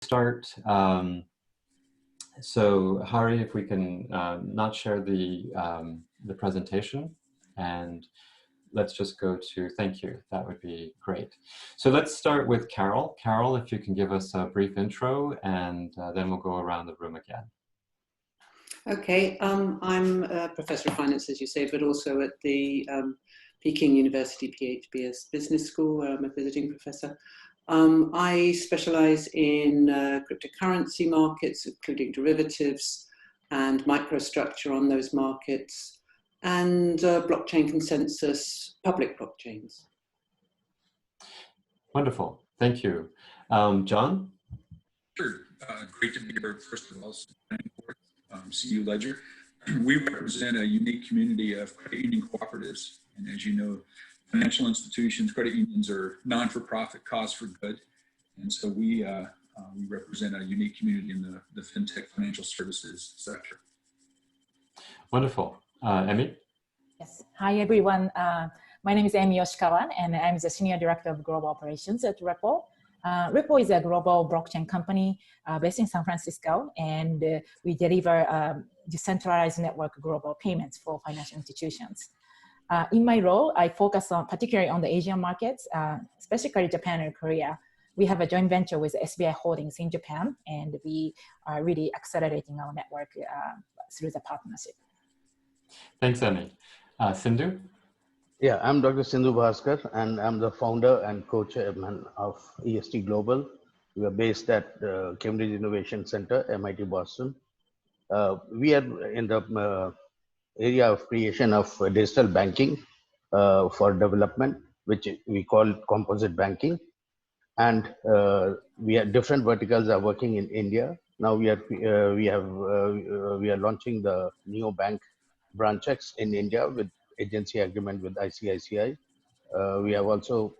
start. So Hari, if we can not share the presentation, and let's just go to thank you. That would be great. So let's start with Carol. Carol, if you can give us a brief intro, and then we'll go around the room again. Okay, I'm a professor of finance, as you say, but also at the Peking University PHBS Business School, where I'm a visiting professor. I specialize in cryptocurrency markets, including derivatives and microstructure on those markets, and blockchain consensus, public blockchains. Wonderful, thank you. John? Sure, great to be here, first of all. CU Ledger. We represent a unique community of credit union cooperatives, and as you know, financial institutions, credit unions are non-for-profit, cause for good, and so we represent a unique community in the fintech financial services sector. Wonderful. Emmy? Yes. Hi, everyone. My name is Emi Yoshikawa, and I'm the Senior Director of Global Operations at Ripple. Ripple is a global blockchain company based in San Francisco, and we deliver decentralized network global payments for financial institutions. In my role, I focus on particularly on the Asian markets, especially Japan and Korea. We have a joint venture with SBI Holdings in Japan, and we are really accelerating our network through the partnership. Thanks, Emmy. Sindhu? Yeah, I'm Dr. Sindhu Bhaskar, and I'm the founder and co-chairman of EST Global. We are based at Cambridge Innovation Center, MIT Boston. We are in the area of creation of digital banking for development, which we call composite banking. And we have different verticals are working in India. Now we are launching the neobank BranchX in India with agency agreement with ICICI. We have also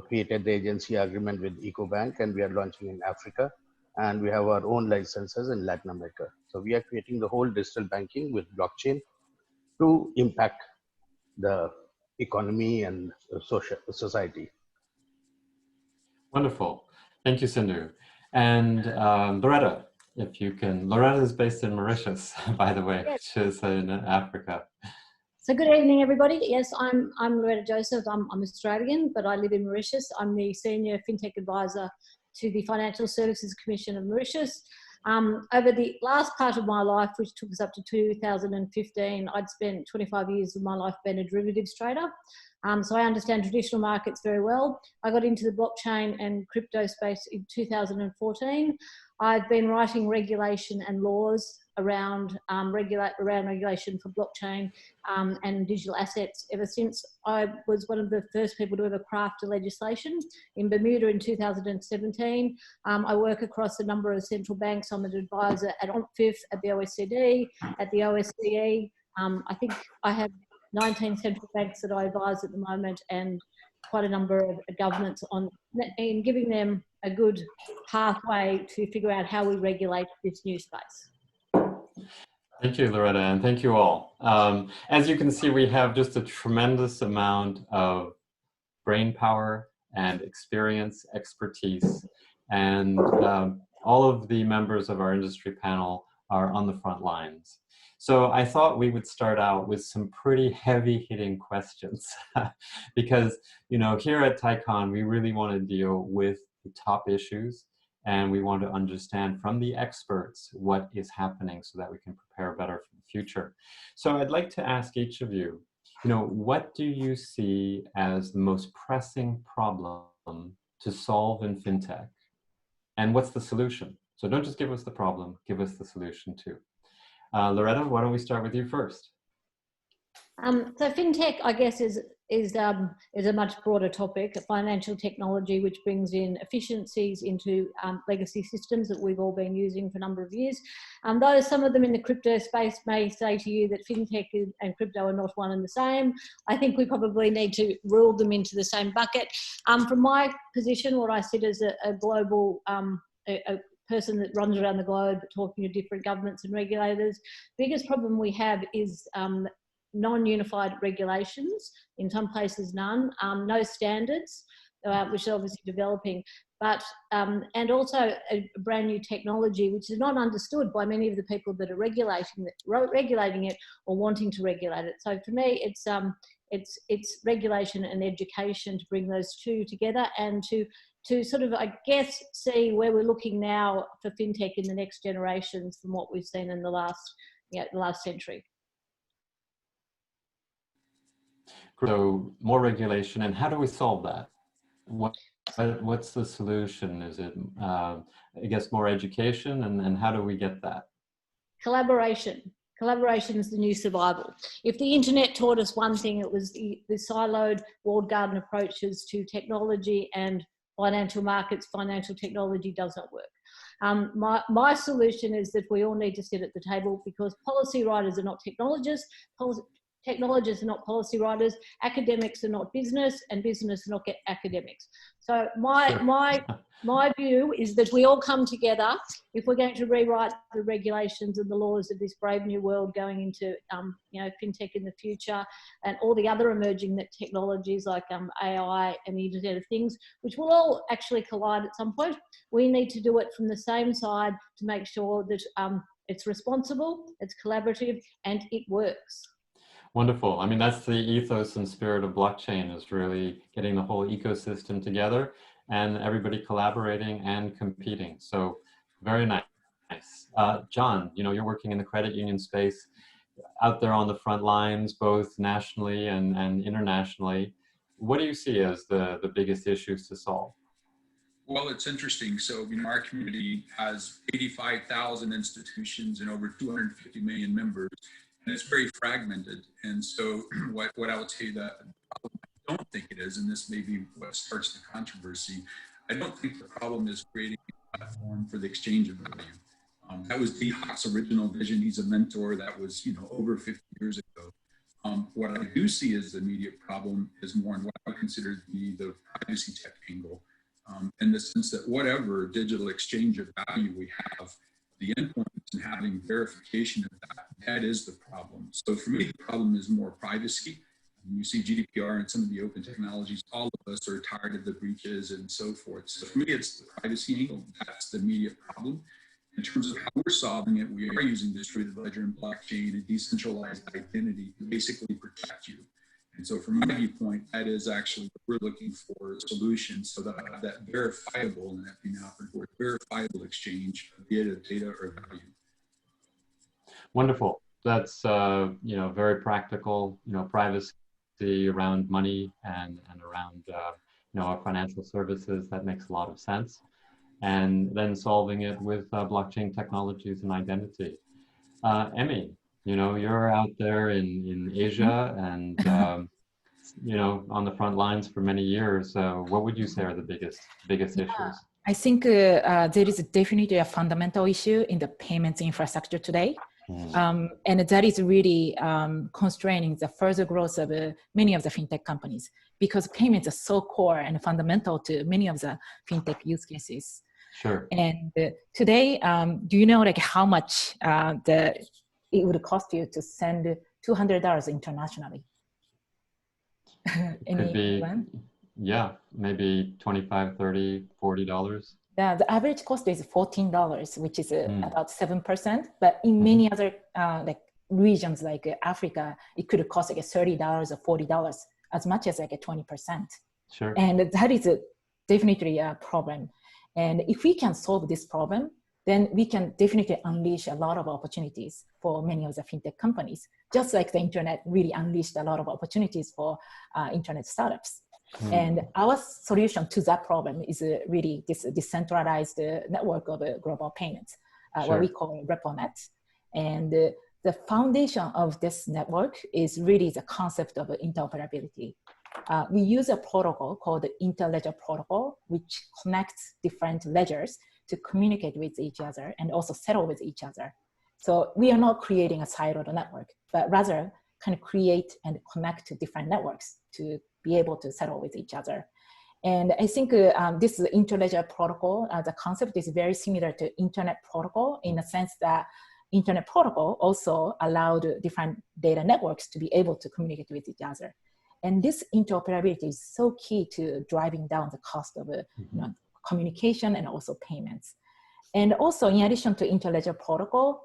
created the agency agreement with EcoBank, and we are launching in Africa. And we have our own licenses in Latin America. So we are creating the whole digital banking with blockchain to impact the economy and society. Wonderful. Thank you, Sindhu. And Loretta, if you can. Loretta is based in Mauritius, by the way, Yes. which is in Africa. So good evening, everybody. Yes, I'm Loretta Joseph. I'm Australian, but I live in Mauritius. I'm the Senior FinTech Advisor to the Financial Services Commission of Mauritius. Over the last part of my life, which took us up to 2015, I'd spent 25 years of my life being a derivatives trader. So I understand traditional markets very well. I got into the blockchain and crypto space in 2014. I've been writing regulation and laws around regulation for blockchain and digital assets ever since. I was one of the first people to ever craft a legislation in Bermuda in 2017. I work across a number of central banks. I'm an advisor at AMPLIFIF, at the OECD, at the OSCE. I think I have 19 central banks that I advise at the moment, and quite a number of governments in giving them a good pathway to figure out how we regulate this new space. Thank you, Loretta, and thank you all. As you can see, we have just a tremendous amount of brain power and experience, expertise, and all of the members of our industry panel are on the front lines. So I thought we would start out with some pretty heavy-hitting questions because, you know, here at TIECon, we really want to deal with the top issues, and we want to understand from the experts what is happening so that we can prepare better for the future. So I'd like to ask each of you, you know, what do you see as the most pressing problem to solve in FinTech? And what's the solution? So don't just give us the problem, give us the solution too. Loretta, why don't we start with you first? So FinTech, I guess, is a much broader topic, financial technology, which brings in efficiencies into legacy systems that we've all been using for a number of years. Though some of them in the crypto space may say to you that FinTech and crypto are not one and the same, I think we probably need to rule them into the same bucket. From my position, what I sit as a global a person that runs around the globe talking to different governments and regulators, the biggest problem we have is non-unified regulations, in some places none, no standards, which are obviously developing. but and also a brand new technology which is not understood by many of the people that are regulating it or wanting to regulate it. So for me, it's regulation and education to bring those two together and to sort of, I guess, see where we're looking now for fintech in the next generations from what we've seen in the last century. So more regulation, and how do we solve that? What's the solution? Is it, I guess, more education, and how do we get that? Collaboration. Collaboration is the new survival. If the internet taught us one thing, it was the siloed walled garden approaches to technology and financial markets. Financial technology does not work. My solution is that we all need to sit at the table, because policy writers are not technologists, technologists are not policy writers, academics are not business, and business are not academics. So my view is that we all come together if we're going to rewrite the regulations and the laws of this brave new world going into fintech in the future, and all the other emerging technologies like AI and the Internet of Things, which will all actually collide at some point. We need to do it from the same side to make sure that it's responsible, it's collaborative, and it works. Wonderful. I mean, that's the ethos and spirit of blockchain, is really getting the whole ecosystem together and everybody collaborating and competing. So very nice. John, you're working in the credit union space, out there on the front lines, both nationally and internationally. What do you see as the biggest issues to solve? Well, it's interesting. So, our community has 85,000 institutions and over 250 million members. And it's very fragmented. And so what I would say that I don't think it is, and this may be what starts the controversy, I don't think the problem is creating a platform for the exchange of value. That was Dee Hock's original vision. He's a mentor. That was, over 50 years ago. What I do see as the immediate problem is more in what I consider to be the privacy tech angle, in the sense that whatever digital exchange of value we have, the endpoint and having verification of that is the problem. So for me, the problem is more privacy. You see GDPR and some of the open technologies, all of us are tired of the breaches and so forth. So for me, it's the privacy angle. That's the immediate problem. In terms of how we're solving it, we are using distributed ledger and blockchain and decentralized identity to basically protect you. And so from my viewpoint, that is actually what we're looking for, solutions so that I have that verifiable, and that being offered for verifiable exchange, be it of data or value. Wonderful. That's very practical. Privacy around money and around our financial services. That makes a lot of sense. And then solving it with blockchain technologies and identity. Emmy, you're out there in Asia and on the front lines for many years. What would you say are the biggest issues? I think there is definitely a fundamental issue in the payments infrastructure today. And that is really constraining the further growth of many of the fintech companies, because payments are so core and fundamental to many of the fintech use cases. Sure. And today, do you know how much it would cost you to send $200 internationally? Could be, yeah, maybe $25, $30, $40. Yeah, the average cost is $14, which is about 7%. But in many other regions like Africa, it could cost $30 or $40, as much as 20%. Sure. And that is definitely a problem. And if we can solve this problem, then we can definitely unleash a lot of opportunities for many of the fintech companies, just like the internet really unleashed a lot of opportunities for internet startups. And our solution to that problem is really this decentralized network of global payments, what we call RepoNet. And the foundation of this network is really the concept of interoperability. We use a protocol called the Interledger Protocol, which connects different ledgers to communicate with each other and also settle with each other. So we are not creating a siloed network, but rather kind of create and connect to different networks to be able to settle with each other. And I think this Interledger Protocol, the concept is very similar to Internet Protocol in the sense that Internet Protocol also allowed different data networks to be able to communicate with each other. And this interoperability is so key to driving down the cost of communication and also payments. And also, in addition to interledger protocol,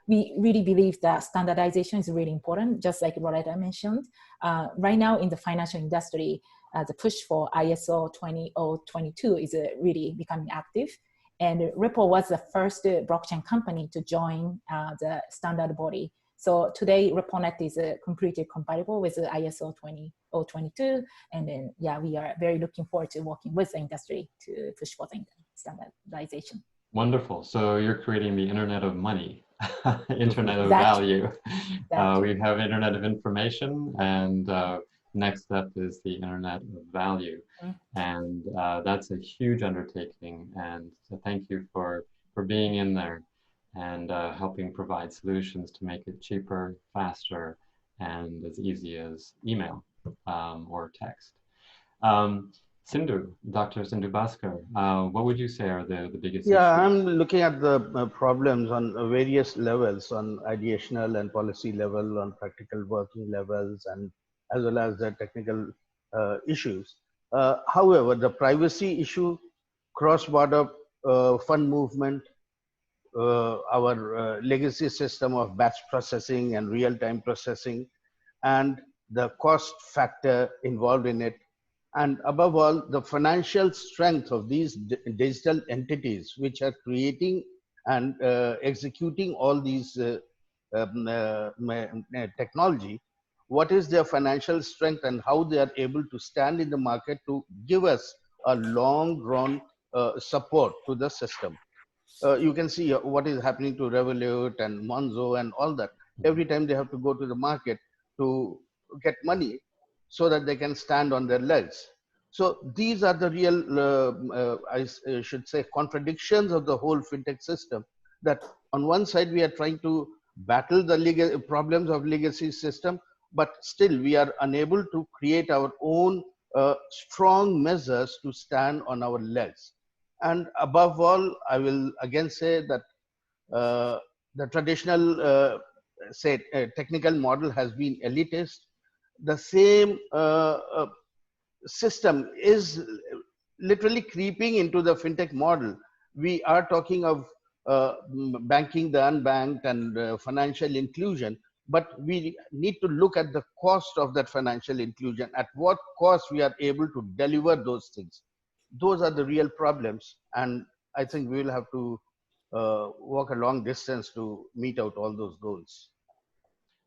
we really believe that standardization is really important, just like Loretta mentioned. Right now in the financial industry, the push for ISO 20022 is really becoming active. And Ripple was the first blockchain company to join the standard body. So today, RippleNet is completely compatible with the ISO 20022. And then, yeah, we are very looking forward to working with the industry to push for the standardization. Wonderful. So you're creating the Internet of Money, Internet of Exactly. Value. Exactly. We have Internet of Information, and next up is the Internet of Value. And that's a huge undertaking. And so thank you for being in there and helping provide solutions to make it cheaper, faster, and as easy as email or text. Sindhu, Dr. Sindhu Bhaskar, what would you say are the biggest issues? Yeah, I'm looking at the problems on various levels, on ideational and policy level, on practical working levels, and as well as the technical issues. However, the privacy issue, cross-border fund movement, our legacy system of batch processing and real-time processing, and the cost factor involved in it, and above all, the financial strength of these digital entities which are creating and executing all these technology. What is their financial strength and how they are able to stand in the market to give us a long-run support to the system. You can see what is happening to Revolut and Monzo and all that. Every time they have to go to the market to get money so that they can stand on their legs. So these are the real, I should say, contradictions of the whole fintech system, that on one side we are trying to battle the problems of legacy system, but still we are unable to create our own strong measures to stand on our legs. And above all, I will again say that the traditional, technical model has been elitist. The same system is literally creeping into the fintech model. We are talking of banking the unbanked and financial inclusion, but we need to look at the cost of that financial inclusion, at what cost we are able to deliver those things. Those are the real problems, and I think we will have to walk a long distance to meet out all those goals.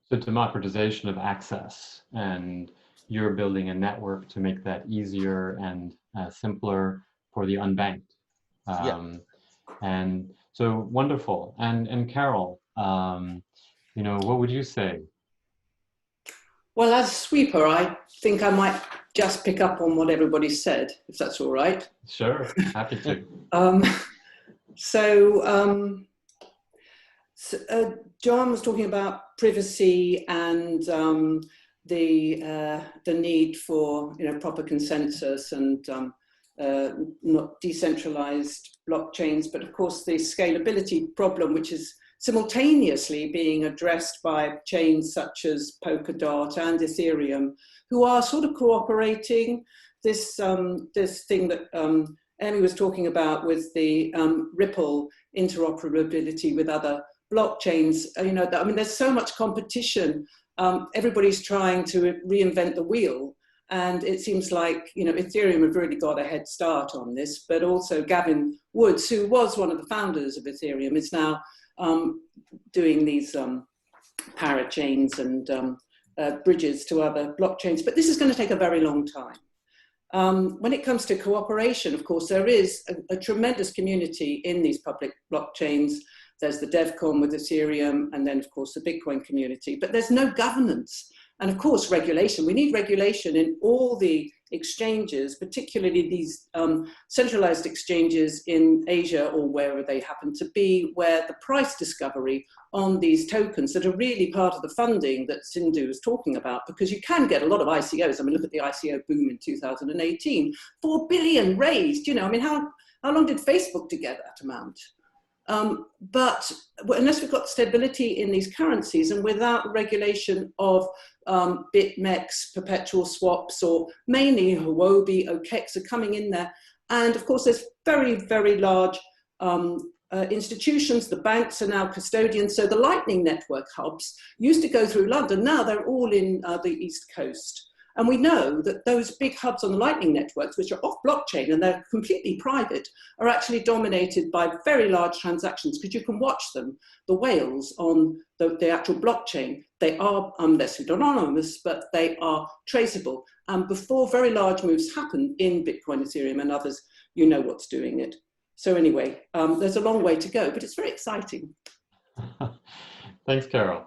So democratization of access, and you're building a network to make that easier and simpler for the unbanked. And so wonderful. And Carol, you know, what would you say? Well, as a sweeper, I think I might just pick up on what everybody said, if that's all right. Sure, happy to. John was talking about privacy and the need for proper consensus and not decentralized blockchains, but of course the scalability problem, which is simultaneously being addressed by chains such as Polkadot and Ethereum, who are sort of cooperating. This thing that Amy was talking about with the Ripple interoperability with other blockchains, I mean, there's so much competition. Everybody's trying to reinvent the wheel. And it seems like, Ethereum have really got a head start on this, but also Gavin Woods, who was one of the founders of Ethereum, is now doing these parachains and bridges to other blockchains. But this is going to take a very long time. When it comes to cooperation, of course, there is a tremendous community in these public blockchains. There's the DevCon with Ethereum, and then, of course, the Bitcoin community. But there's no governance. And of course, regulation. We need regulation in all the exchanges, particularly these centralized exchanges in Asia or wherever they happen to be, where the price discovery on these tokens that are really part of the funding that Sindhu was talking about, because you can get a lot of ICOs. I mean, look at the ICO boom in 2018, 4 billion raised. I mean, how long did Facebook to get that amount? But unless we've got stability in these currencies and without regulation of BitMEX, perpetual swaps, or mainly Huobi, OKEX are coming in there, And of course, there's very, very large institutions. The banks are now custodians. So the Lightning Network hubs used to go through London. Now they're all in the East Coast. And we know that those big hubs on the Lightning networks, which are off blockchain and they're completely private, are actually dominated by very large transactions, because you can watch them. The whales on the actual blockchain, they are, they're pseudonymous, but they are traceable. And before very large moves happen in Bitcoin, Ethereum and others, you know what's doing it. So anyway, there's a long way to go, but it's very exciting. Thanks, Carol.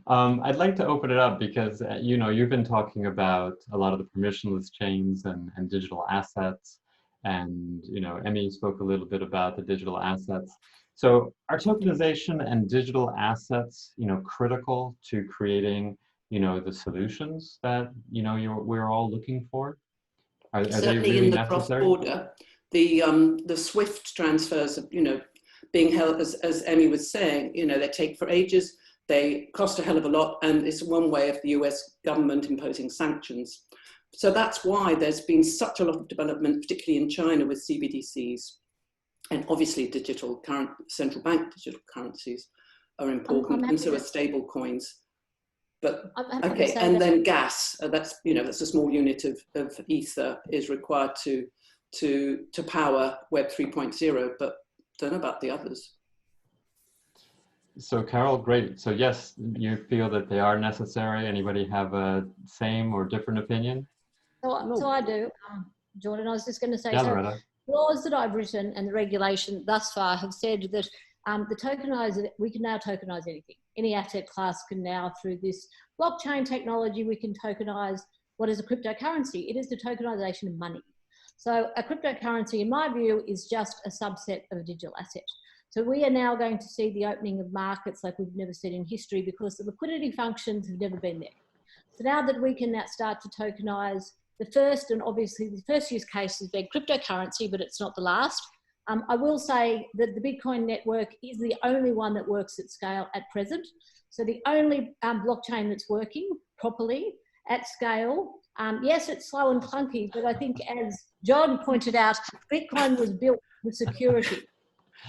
I'd like to open it up because, you know, you've been talking about a lot of the permissionless chains and digital assets. And, you know, Emmy spoke a little bit about the digital assets. So are tokenization and digital assets, you know, critical to creating, you know, the solutions that, you know, we're all looking for? Are they really in the necessary? cross-border, the SWIFT transfers, you know, being held, as Emmy was saying, you know, they take for ages. They cost a hell of a lot, and it's one way of the US government imposing sanctions. So that's why there's been such a lot of development, particularly in China with CBDCs. And obviously central bank digital currencies are important, and so are stable coins. But okay, and then gas, that's, you know, that's a small unit of ether is required to power Web 3.0, but don't know about the others. So Carol, great. So yes, you feel that they are necessary. Anybody have a same or different opinion? So I do. Jordan, I was just going to say, yeah, so laws that I've written and the regulation thus far have said that we can now tokenize anything. Any asset class can now, through this blockchain technology, we can tokenize what is a cryptocurrency. It is the tokenization of money. So a cryptocurrency, in my view, is just a subset of a digital asset. So we are now going to see the opening of markets like we've never seen in history, because the liquidity functions have never been there. So now that we can now start to tokenize, the first, and obviously the first use case has been cryptocurrency, but it's not the last. I will say that the Bitcoin network is the only one that works at scale at present. So the only blockchain that's working properly at scale. Yes, it's slow and clunky, but I think, as John pointed out, Bitcoin was built for security.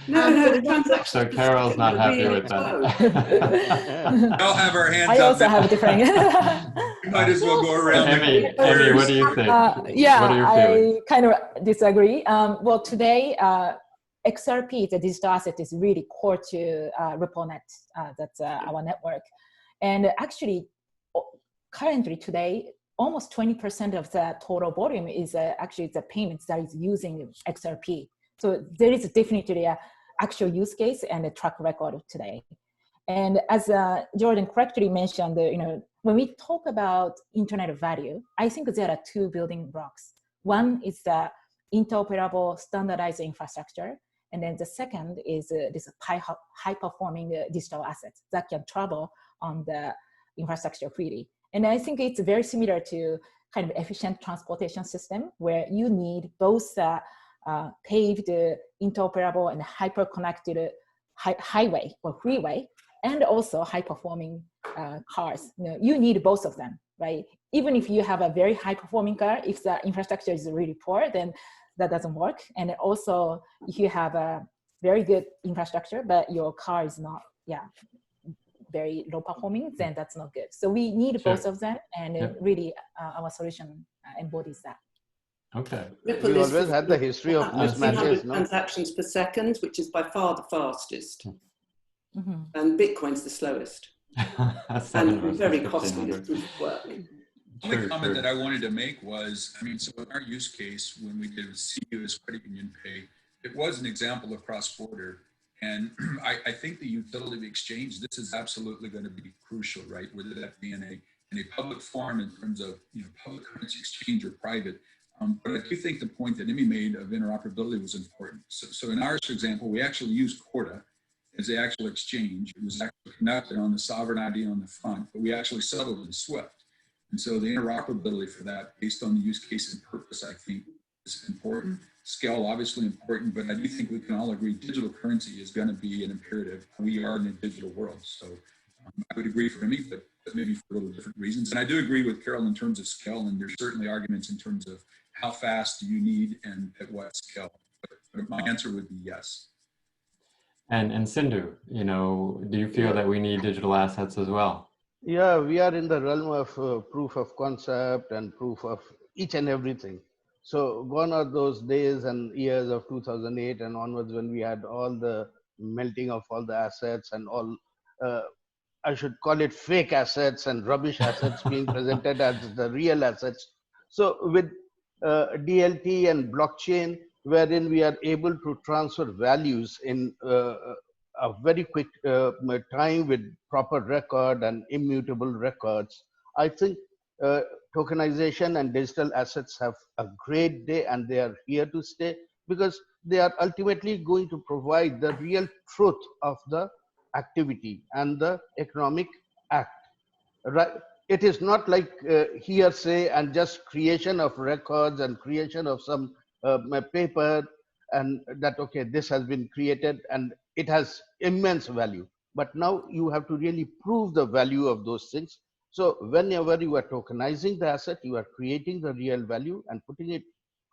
No, transactions. So Carol's not happy with that. We all have our hands up. I also have a different. You might as well go around. Emmy, what do you think? Yeah, what are your I feelings? kind of disagree. Well, today, XRP, the digital asset, is really core to RippleNet. That's our network. And actually, currently today, almost 20% of the total volume is actually the payments that is using XRP. So there is definitely an actual use case and a track record today. And as Jordan correctly mentioned, you know, when we talk about Internet of Value, I think there are two building blocks. One is the interoperable standardized infrastructure. And then the second is this high-performing digital assets that can travel on the infrastructure freely. And I think it's very similar to kind of efficient transportation system, where you need both paved, interoperable, and hyper-connected highway or freeway, and also high-performing cars. You need both of them, right? Even if you have a very high-performing car, if the infrastructure is really poor, then that doesn't work. And also, if you have a very good infrastructure, but your car is not, very low-performing, then that's not good. So we need both of them, and really, our solution embodies that. Okay. We always had the history of mismatches, no? Transactions per second, which is by far the fastest. Mm-hmm. And Bitcoin's the slowest. And very costly to proof of work. The only comment that I wanted to make was, I mean, so in our use case, when we did CU as credit union pay, it was an example of cross-border. And I think the utility of exchange, this is absolutely going to be crucial, right? Whether that be in a public forum in terms of, you know, public currency exchange or private. But I do think the point that Emmy made of interoperability was important. So in ours, for example, we actually used Corda as the actual exchange. It was actually connected on the sovereign ID on the front, but we actually settled in SWIFT. And so the interoperability for that, based on the use case and purpose, I think is important. Scale, obviously important, but I do think we can all agree digital currency is going to be an imperative. We are in a digital world. So I would agree for Emmy, but maybe for a little different reasons. And I do agree with Carol in terms of scale, and there's certainly arguments in terms of how fast do you need and at what scale? But my answer would be yes. And Sindhu, you know, do you feel that we need digital assets as well? Yeah, we are in the realm of proof of concept and proof of each and everything. So gone are those days and years of 2008 and onwards when we had all the melting of all the assets and all, I should call it fake assets and rubbish assets being presented as the real assets. So with DLT and blockchain, wherein we are able to transfer values in a very quick time with proper record and immutable records, I think tokenization and digital assets have a great day, and they are here to stay because they are ultimately going to provide the real truth of the activity and the economic act. Right? It is not like hearsay and just creation of records and creation of some paper, and that okay, this has been created and it has immense value. But now you have to really prove the value of those things. So whenever you are tokenizing the asset, you are creating the real value and putting it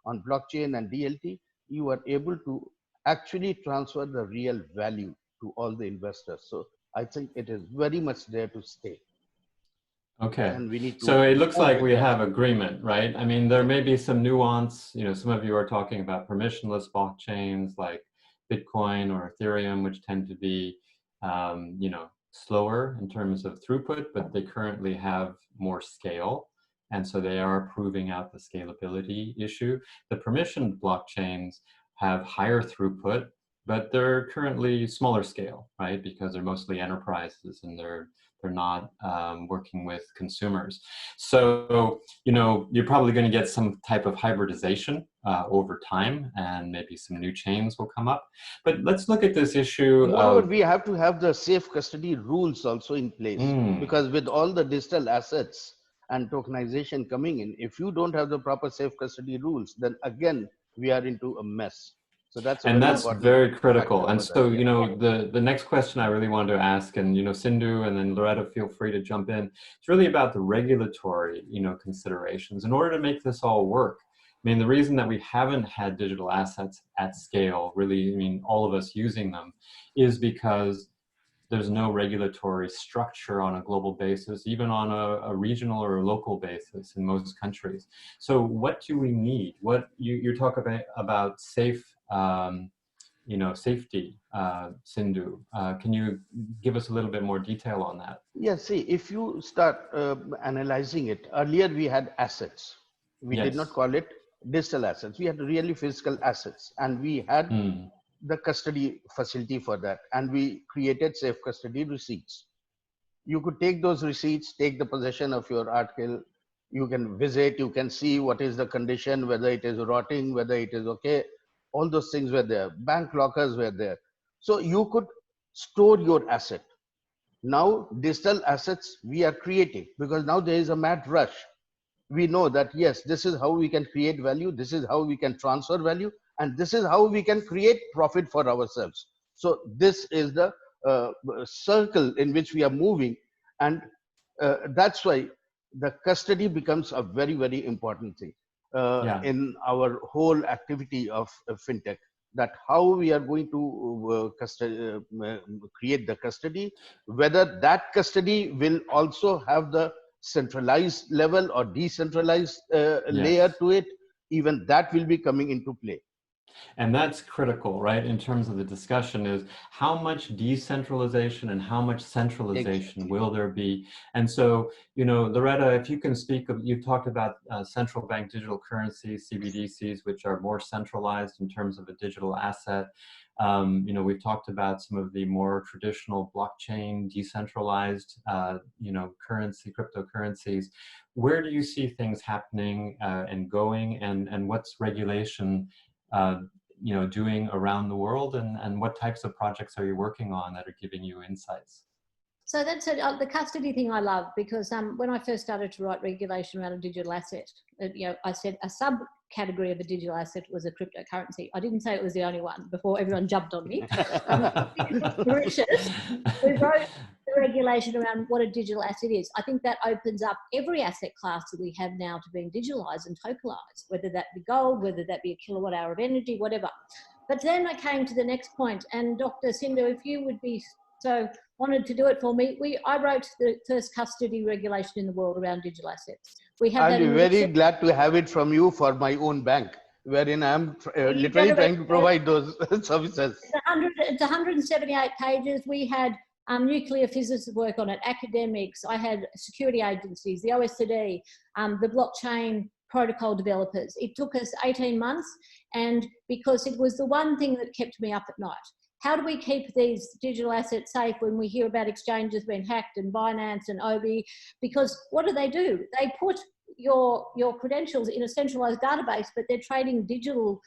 on blockchain and DLT. You are able to actually transfer the real value to all the investors. So I think it is very much there to stay. Okay, And we need to so it looks move like with we that. have agreement, right? I mean, there may be some nuance, you know, some of you are talking about permissionless blockchains like Bitcoin or Ethereum, which tend to be, you know, slower in terms of throughput, but they currently have more scale. And so they are proving out the scalability issue. The permissioned blockchains have higher throughput, but they're currently smaller scale, right? Because they're mostly enterprises and they're not working with consumers. So, you know, you're probably going to get some type of hybridization over time, and maybe some new chains will come up. But let's look at this issue. Moreover, we have to have the safe custody rules also in place, because with all the digital assets and tokenization coming in, if you don't have the proper safe custody rules, then again, we are into a mess. So that's very critical. And so, yeah. you know, the next question I really wanted to ask, and, you know, Sindhu and then Loretta, feel free to jump in. It's really about the regulatory, you know, considerations. In order to make this all work, I mean, the reason that we haven't had digital assets at scale, really, I mean, all of us using them, is because there's no regulatory structure on a global basis, even on a regional or a local basis in most countries. So what do we need? What you're talking about safe, you know, safety, Sindhu. Can you give us a little bit more detail on that? Yeah, see, if you start analyzing it, earlier we had assets. We did not call it digital assets. We had really physical assets, and we had the custody facility for that, and we created safe custody receipts. You could take those receipts, take the possession of your article, you can visit, you can see what is the condition, whether it is rotting, whether it is okay. All those things were there. Bank lockers were there. So you could store your asset. Now digital assets we are creating, because now there is a mad rush. We know that yes, this is how we can create value, this is how we can transfer value, and this is how we can create profit for ourselves. So this is the circle in which we are moving, and that's why the custody becomes a very, very important thing in our whole activity of fintech. That how we are going to create the custody, whether that custody will also have the centralized level or decentralized layer to it, even that will be coming into play. And that's critical, right? In terms of the discussion is how much decentralization and how much centralization will there be? And so, you know, Loretta, if you can speak, you talked about central bank digital currencies, CBDCs, which are more centralized in terms of a digital asset. You know, we've talked about some of the more traditional blockchain, decentralized, you know, cryptocurrencies. Where do you see things happening and going, and what's regulation you know, doing around the world, and what types of projects are you working on that are giving you insights? So that's it. The custody thing I love, because when I first started to write regulation around a digital asset, you know, I said a subcategory of a digital asset was a cryptocurrency. I didn't say it was the only one before everyone jumped on me. Mauritius, we wrote the regulation around what a digital asset is. I think that opens up every asset class that we have now to being digitalized and tokenized, whether that be gold, whether that be a kilowatt hour of energy, whatever. But then I came to the next point, and Dr. Sindhu, if you would be so honored to do it for me, I wrote the first custody regulation in the world around digital assets. We have I'll be very glad to have it from you for my own bank, wherein I'm literally trying to provide those services. It's 178 pages. We had nuclear physicists work on it, academics. I had security agencies, the OECD, the blockchain protocol developers. It took us 18 months, and because it was the one thing that kept me up at night. How do we keep these digital assets safe when we hear about exchanges being hacked and Binance and Obi? Because what do? They put your credentials in a centralized database, but they're trading digital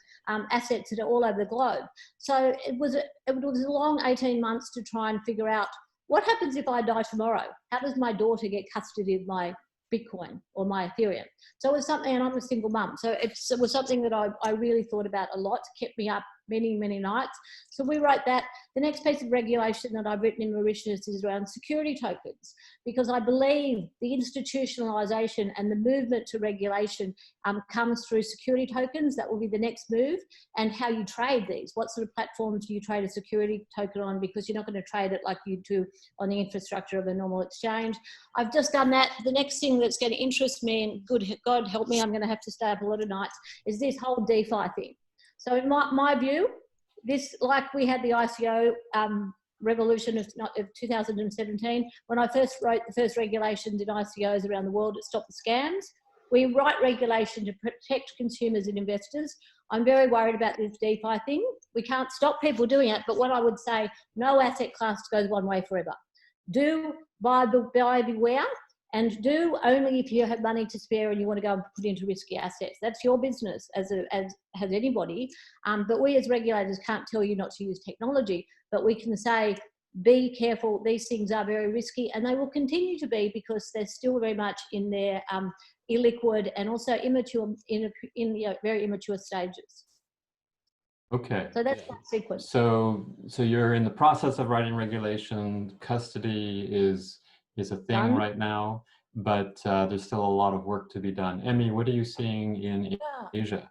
assets that are all over the globe. So it was a long 18 months to try and figure out what happens if I die tomorrow? How does my daughter get custody of my Bitcoin or my Ethereum? So it was something, and I'm a single mum. So it was something that I really thought about a lot, kept me up many, many nights. So we wrote that. The next piece of regulation that I've written in Mauritius is around security tokens, because I believe the institutionalization and the movement to regulation comes through security tokens. That will be the next move, and how you trade these. What sort of platforms do you trade a security token on? Because you're not going to trade it like you do on the infrastructure of a normal exchange. I've just done that. The next thing that's going to interest me, and God help me, I'm going to have to stay up a lot of nights, is this whole DeFi thing. So in my view, this, like we had the ICO revolution of 2017, when I first wrote the first regulations in ICOs around the world to stop the scams, we write regulation to protect consumers and investors. I'm very worried about this DeFi thing. We can't stop people doing it, but what I would say, no asset class goes one way forever. Do buy beware, and do only if you have money to spare and you want to go and put into risky assets. That's your business as has anybody. But we as regulators can't tell you not to use technology, but we can say, be careful, these things are very risky, and they will continue to be because they're still very much in their illiquid and also immature, in very immature stages. Okay. So that's that sequence. So you're in the process of writing regulation. Custody is a thing right now, but there's still a lot of work to be done. Emmy, what are you seeing in Asia?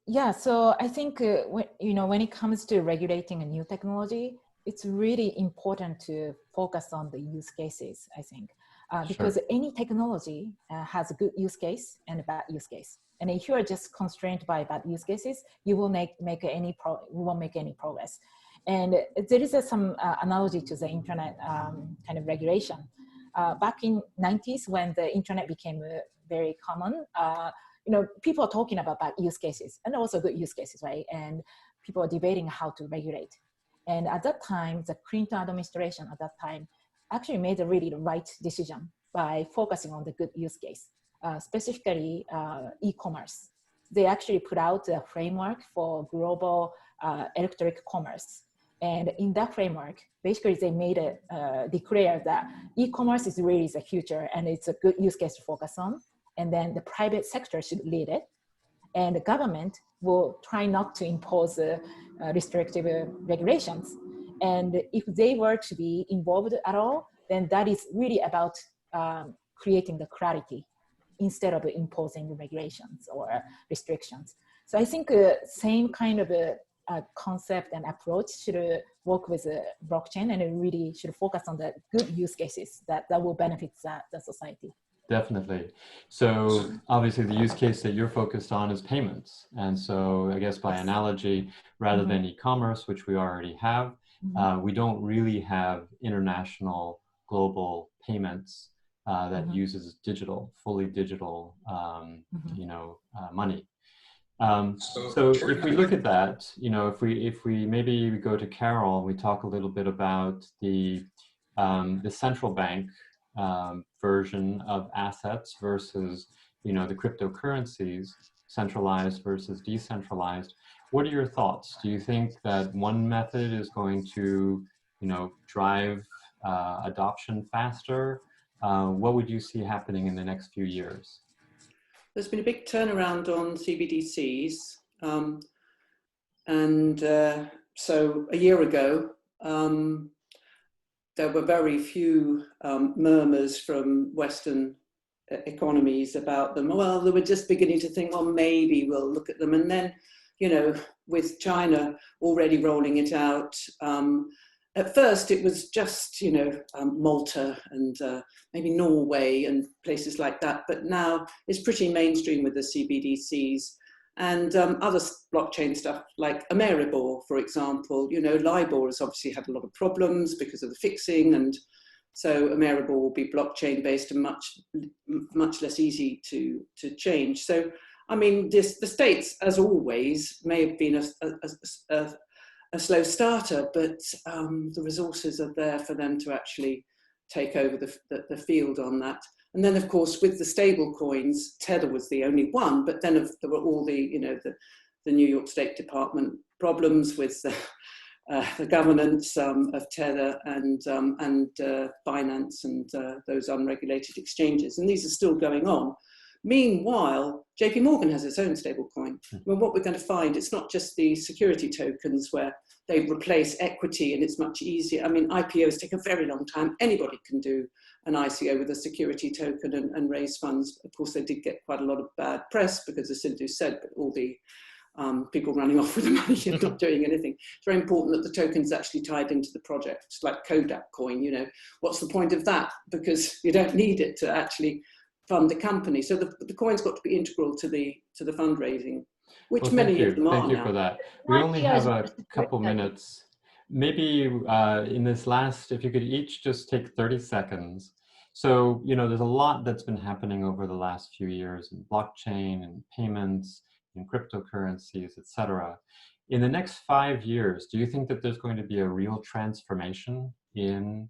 Yeah, so I think when it comes to regulating a new technology, it's really important to focus on the use cases, I think, because any technology has a good use case and a bad use case. And if you are just constrained by bad use cases, you will won't make any progress. And there is some analogy to the internet kind of regulation. Back in 90s, when the internet became very common, people are talking about bad use cases and also good use cases, right? And people are debating how to regulate. And at that time, the Clinton administration at that time actually made a really right decision by focusing on the good use case, specifically e-commerce. They actually put out a framework for global electronic commerce. And in that framework, basically they made it declare that e-commerce is really the future and it's a good use case to focus on. And then the private sector should lead it. And the government will try not to impose restrictive regulations. And if they were to be involved at all, then that is really about creating the clarity instead of imposing regulations or restrictions. So I think same kind of a concept and approach should work with blockchain, and it really should focus on the good use cases that will benefit the society. Definitely. So obviously the use case that you're focused on is payments. And so I guess by analogy, rather than e-commerce, which we already have, we don't really have international global payments that uses fully digital, money. So if we look at that, if we maybe go to Carol, we talk a little bit about the central bank version of assets versus, the cryptocurrencies, centralized versus decentralized. What are your thoughts? Do you think that one method is going to, drive adoption faster? What would you see happening in the next few years? There's been a big turnaround on CBDCs. So a year ago, there were very few murmurs from Western economies about them. Well, they were just beginning to think, well, maybe we'll look at them. And then, you know, with China already rolling it out, at first it was just, you know, Malta and maybe Norway and places like that. But now it's pretty mainstream with the CBDCs. And other blockchain stuff like Ameribor, for example. You know, LIBOR has obviously had a lot of problems because of the fixing, and so Ameribor will be blockchain based and much less easy to change. So, I mean, the States, as always, may have been a slow starter, but the resources are there for them to actually take over the field on that. And then, of course, with the stable coins, Tether was the only one, but then there were all the, you know, the New York State Department problems with the governance of Tether and Binance and those unregulated exchanges. And these are still going on. Meanwhile, JP Morgan has its own stable coin. Well, what we're going to find, it's not just the security tokens where they replace equity and it's much easier. I mean, IPOs take a very long time. Anybody can do an ICO with a security token and raise funds. Of course, they did get quite a lot of bad press because, as Sindhu said, but all the people running off with the money and not doing anything. It's very important that the token's actually tied into the project. It's like Kodak coin, you know. What's the point of that? Because you don't need it to actually fund the company. So the coin's got to be integral to the fundraising, which well, many of them are Thank you now. for that. We only have a couple minutes. Maybe in this last, if you could each just take 30 seconds. So, you know, there's a lot that's been happening over the last few years in blockchain and payments, in cryptocurrencies, etc. In the next 5 years, do you think that there's going to be a real transformation in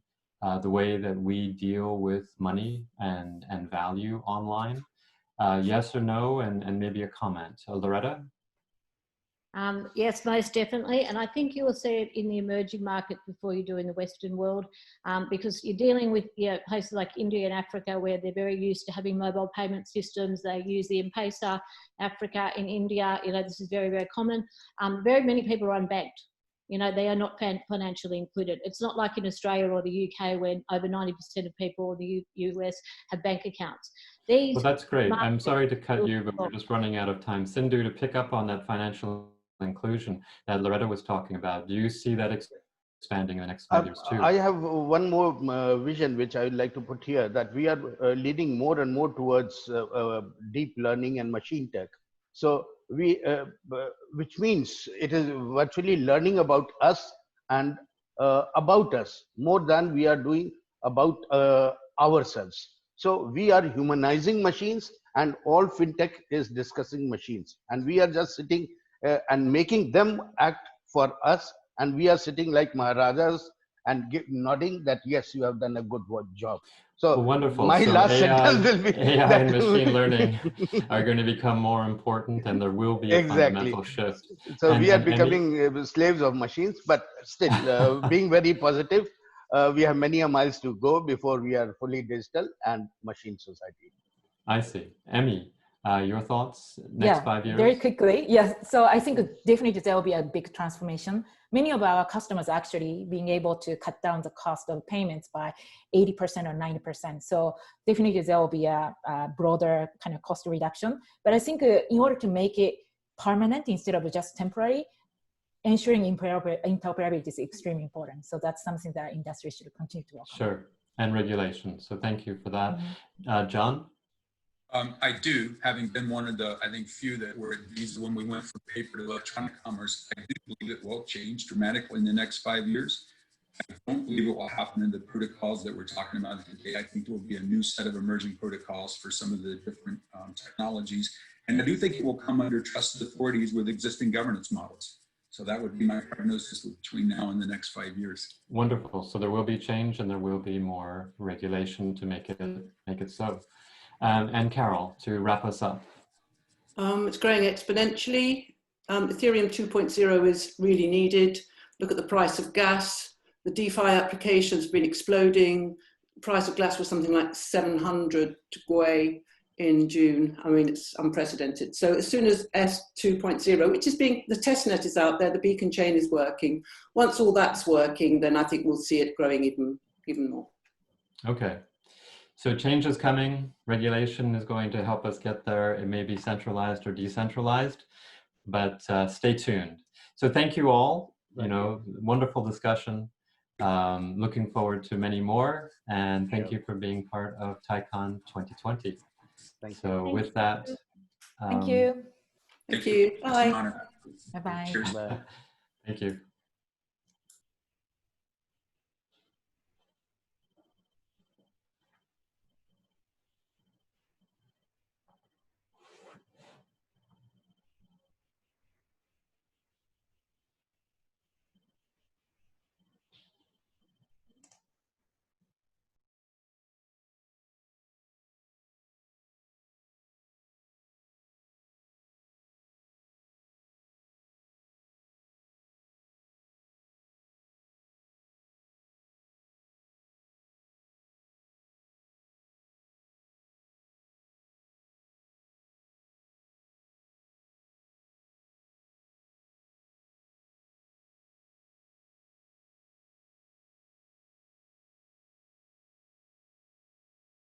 the way that we deal with money and value online? Yes or no, and maybe a comment. Loretta? Yes, most definitely. And I think you will see it in the emerging market before you do in the Western world, because you're dealing with places like India and Africa where they're very used to having mobile payment systems. They use the M-Pesa. Africa, in India, you know, this is very, very common. Very many people are unbanked. You know, they are not financially included. It's not like in Australia or the UK where over 90% of people in the US have bank accounts. Well, that's great. I'm sorry to cut you, but we're just running out of time. Sindhu, to pick up on that financial inclusion that Loretta was talking about, do you see that expanding in the next 5 years too? I have one more vision which I would like to put here, that we are leading more and more towards deep learning and machine tech. So which means it is virtually learning about us and about us more than we are doing about ourselves. So we are humanizing machines, and all fintech is discussing machines, and we are just sitting and making them act for us, and we are sitting like Maharajas and nodding that yes, you have done a good job. So well, wonderful. My last sentence will be AI and machine learning are going to become more important, and there will be a fundamental shift. So we are becoming slaves of machines, but still being very positive. We have many miles to go before we are fully digital and machine society. I see. Emmy, your thoughts next 5 years? Very quickly. Yes. So I think definitely there will be a big transformation. Many of our customers actually being able to cut down the cost of payments by 80% or 90%. So definitely there will be a broader kind of cost reduction. But I think in order to make it permanent instead of just temporary, ensuring interoperability is extremely important. So that's something that industry should continue to work on. Sure. And regulation. So thank you for that. John? I do, having been one of the, I think, few that were at these when we went from paper to electronic commerce. I do believe it will change dramatically in the next 5 years. I don't believe it will happen in the protocols that we're talking about today. I think there will be a new set of emerging protocols for some of the different technologies. And I do think it will come under trusted authorities with existing governance models. So that would be my prognosis between now and the next 5 years. Wonderful. So there will be change, and there will be more regulation to make it so. And Carol, to wrap us up. It's growing exponentially. Ethereum 2.0 is really needed. Look at the price of gas. The DeFi applications have been exploding. The price of gas was something like 700 Gwei in June. I mean, it's unprecedented. So as soon as S2.0, which is the testnet is out there, the beacon chain is working. Once all that's working, then I think we'll see it growing even more. Okay. So change is coming. Regulation is going to help us get there. It may be centralized or decentralized, but stay tuned. So thank you all. Wonderful discussion. Looking forward to many more. And thank you for being part of TIECon 2020. Thank so you. with that. Thank you. Thank you. Bye. It's an honor. Bye-bye. Cheers. Bye. Thank you.